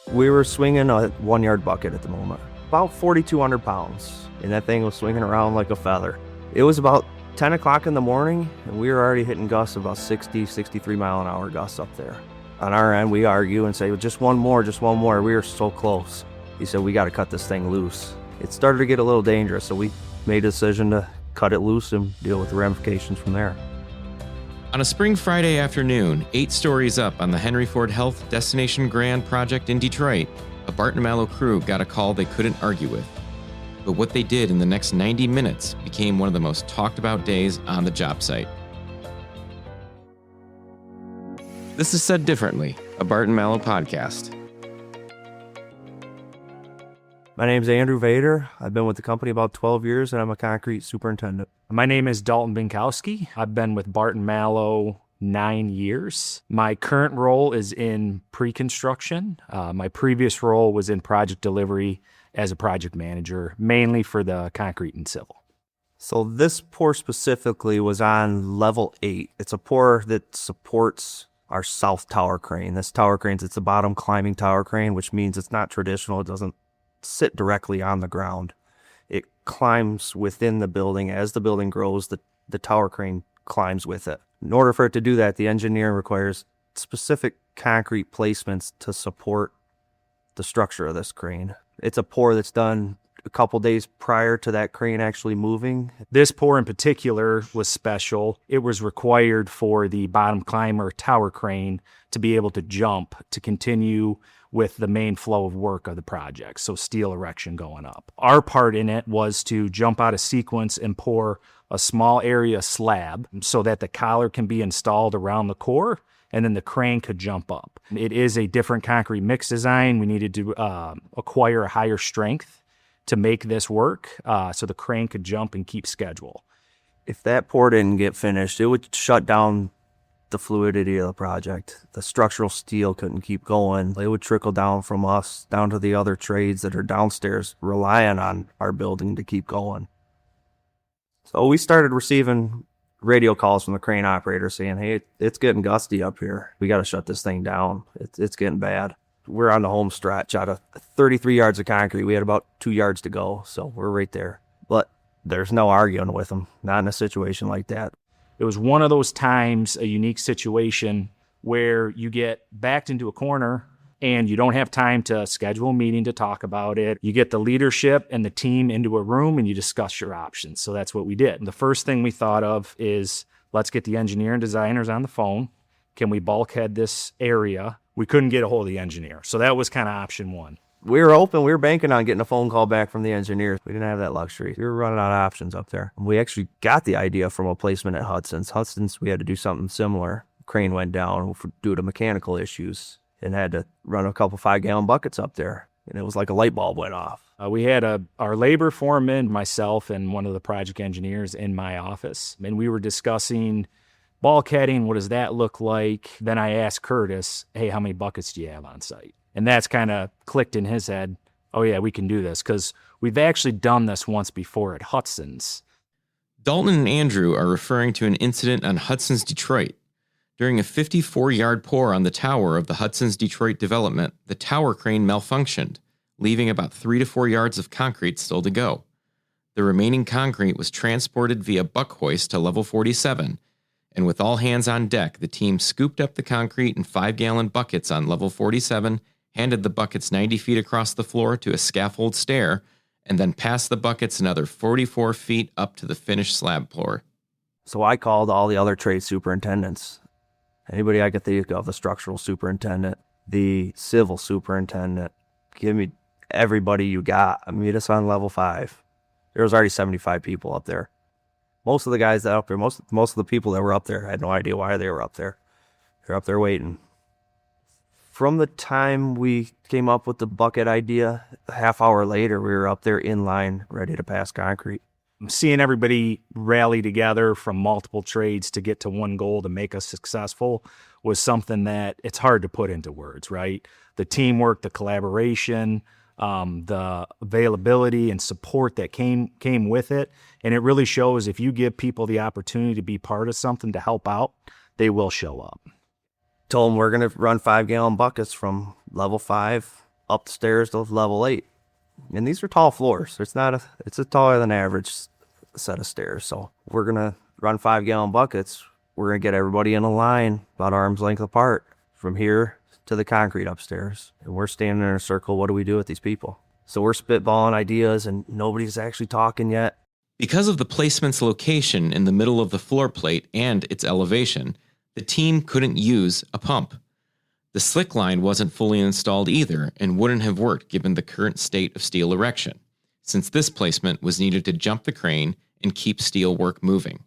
We were swinging a 1 yard bucket at the moment, about 4,200 pounds, and that thing was swinging around like a feather. It was about 10 o'clock in the morning, and we were already hitting gusts of about 60, 63 mile an hour gusts up there. On our end, we argue and say, well, just one more. We were so close. He said, we got to cut this thing loose. It started to get a little dangerous, so we made a decision to cut it loose and deal with the ramifications from there. On a spring Friday afternoon, 8 stories up on the Henry Ford Health Destination Grand project in Detroit, a Barton Malow crew got a call they couldn't argue with. But what they did in the next 90 minutes became one of the most talked about days on the job site. This is Said Differently, a Barton Malow podcast. My name's Andrew Vader. I've been with the company about 12 years, and I'm a concrete superintendent. My name is Dalton Binkowski. I've been with Barton Malow 9 years. My current role is in pre-construction. My previous role was in project delivery as a project manager, mainly for the concrete and civil. So this pour specifically was on level 8. It's a pour that supports our south tower crane. This tower crane, it's a bottom climbing tower crane, which means it's not traditional. It doesn't sit directly on the ground. It climbs within the building. As the building grows, the tower crane climbs with it. In order for it to do that, the engineer requires specific concrete placements to support the structure of this crane. It's a pour that's done a couple days prior to that crane actually moving. This pour in particular was special. It was required for the bottom climber tower crane to be able to jump to continue with the main flow of work of the project, so steel erection going up. Our part in it was to jump out of sequence and pour a small area slab so that the collar can be installed around the core, and then the crane could jump up. It is a different concrete mix design. We needed to acquire a higher strength to make this work, so the crane could jump and keep schedule. If that pour didn't get finished, it would shut down the fluidity of the project. The structural steel couldn't keep going. It would trickle down from us down to the other trades that are downstairs relying on our building to keep going. So we started receiving radio calls from the crane operator saying, hey, it's getting gusty up here. We got to shut this thing down. It's getting bad. We're on the home stretch out of 33 yards of concrete. We had about 2 yards to go, so we're right there. But there's no arguing with them, not in a situation like that. It was one of those times, a unique situation, where you get backed into a corner and you don't have time to schedule a meeting to talk about it. You get the leadership and the team into a room and you discuss your options. So that's what we did. The first thing we thought of is, let's get the engineer and designers on the phone. Can we bulkhead this area? We couldn't get a hold of the engineer. So that was kind of option one. We were open. We were banking on getting a phone call back from the engineers. We didn't have that luxury. We were running out of options up there. We actually got the idea from a placement at Hudson's. Hudson's, we had to do something similar. Crane went down due to mechanical issues and had to run a couple 5-gallon buckets up there. And it was like a light bulb went off. We had our labor foreman, myself, and one of the project engineers in my office. And we were discussing bulkheading. What does that look like? Then I asked Curtis, hey, how many buckets do you have on site? And that's kind of clicked in his head. Oh, yeah, we can do this, because we've actually done this once before at Hudson's. Dalton and Andrew are referring to an incident on Hudson's Detroit. During a 54-yard pour on the tower of the Hudson's Detroit development, the tower crane malfunctioned, leaving about 3 to 4 yards of concrete still to go. The remaining concrete was transported via buck hoist to level 47, and with all hands on deck, the team scooped up the concrete in 5-gallon buckets on level 47, handed the buckets 90 feet across the floor to a scaffold stair, and then passed the buckets another 44 feet up to the finished slab pour. So I called all the other trade superintendents. Anybody I could think of, the structural superintendent, the civil superintendent. Give me everybody you got. Meet us on level 5. There was already 75 people up there. Most of the guys that up there, most of the people that were up there had no idea why they were up there. They're up there waiting. From the time we came up with the bucket idea, a half hour later, we were up there in line, ready to pass concrete. Seeing everybody rally together from multiple trades to get to one goal to make us successful was something that it's hard to put into words, right? The teamwork, the collaboration, the availability and support that came with it. And it really shows if you give people the opportunity to be part of something to help out, they will show up. Told them we're going to run 5-gallon buckets from level 5 up the stairs to level 8. And these are tall floors. It's a taller than average set of stairs. So we're going to run 5-gallon buckets. We're going to get everybody in a line about arm's length apart from here to the concrete upstairs. And we're standing in a circle. What do we do with these people? So we're spitballing ideas and nobody's actually talking yet. Because of the placement's location in the middle of the floor plate and its elevation, the team couldn't use a pump. The slick line wasn't fully installed either and wouldn't have worked given the current state of steel erection, since this placement was needed to jump the crane and keep steel work moving.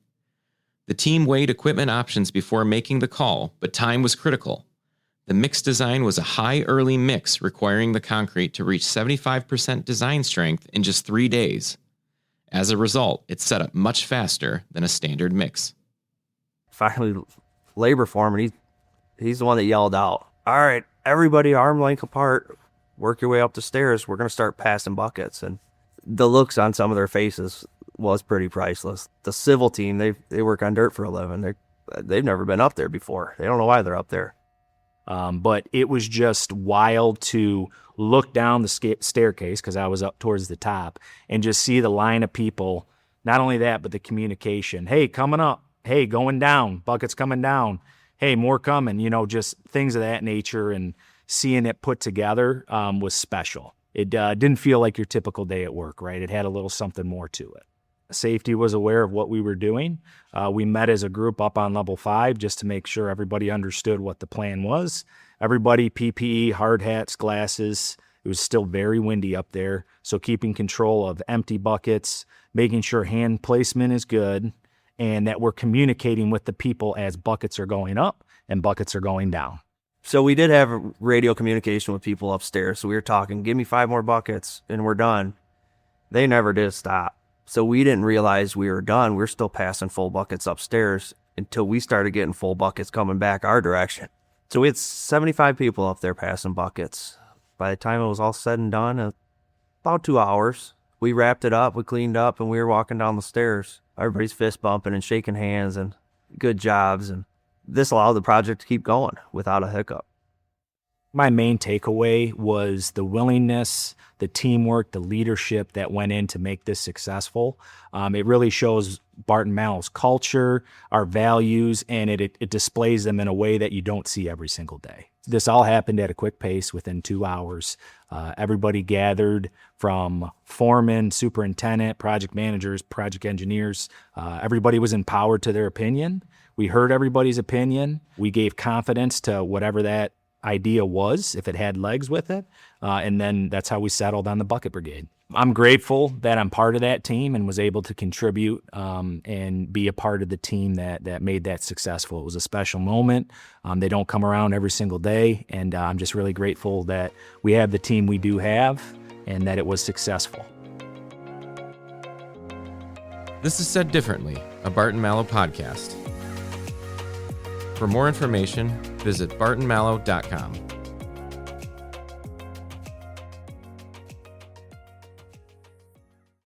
The team weighed equipment options before making the call, but time was critical. The mix design was a high early mix requiring the concrete to reach 75% design strength in just 3 days. As a result, it set up much faster than a standard mix. Finally, labor foreman, he's the one that yelled out, "All right, everybody arm length apart, work your way up the stairs. We're going to start passing buckets." And the looks on some of their faces was pretty priceless. The civil team, they work on dirt for a living. They've never been up there before. They don't know why they're up there. But it was just wild to look down the staircase, because I was up towards the top, and just see the line of people. Not only that, but the communication. Hey, coming up. Hey, going down. Buckets coming down. Hey, more coming. Just things of that nature. And seeing it put together was special. It didn't feel like your typical day at work, right? It had a little something more to it. Safety was aware of what we were doing. We met as a group up on level 5 just to make sure everybody understood what the plan was. Everybody, PPE, hard hats, glasses. It was still very windy up there, so keeping control of empty buckets, making sure hand placement is good, and that we're communicating with the people as buckets are going up and buckets are going down. So we did have radio communication with people upstairs. So we were talking, give me 5 more buckets and we're done. They never did stop. So we didn't realize we were done. We were still passing full buckets upstairs until we started getting full buckets coming back our direction. So we had 75 people up there passing buckets. By the time it was all said and done, about 2 hours, we wrapped it up, we cleaned up, and we were walking down the stairs. Everybody's fist bumping and shaking hands and good jobs. And this allowed the project to keep going without a hiccup. My main takeaway was the willingness, the teamwork, the leadership that went in to make this successful. It really shows Barton Mallow's culture, our values, and it displays them in a way that you don't see every single day. This all happened at a quick pace within 2 hours. Everybody gathered, from foreman, superintendent, project managers, project engineers. Everybody was empowered to their opinion. We heard everybody's opinion. We gave confidence to whatever that idea was, if it had legs with it, and then that's how we settled on the Bucket Brigade. I'm grateful that I'm part of that team and was able to contribute and be a part of the team that made that successful. It was a special moment. They don't come around every single day, and I'm just really grateful that we have the team we do have and that it was successful. This is Said Differently, a Barton Mallow podcast. For more information, visit bartonmallow.com.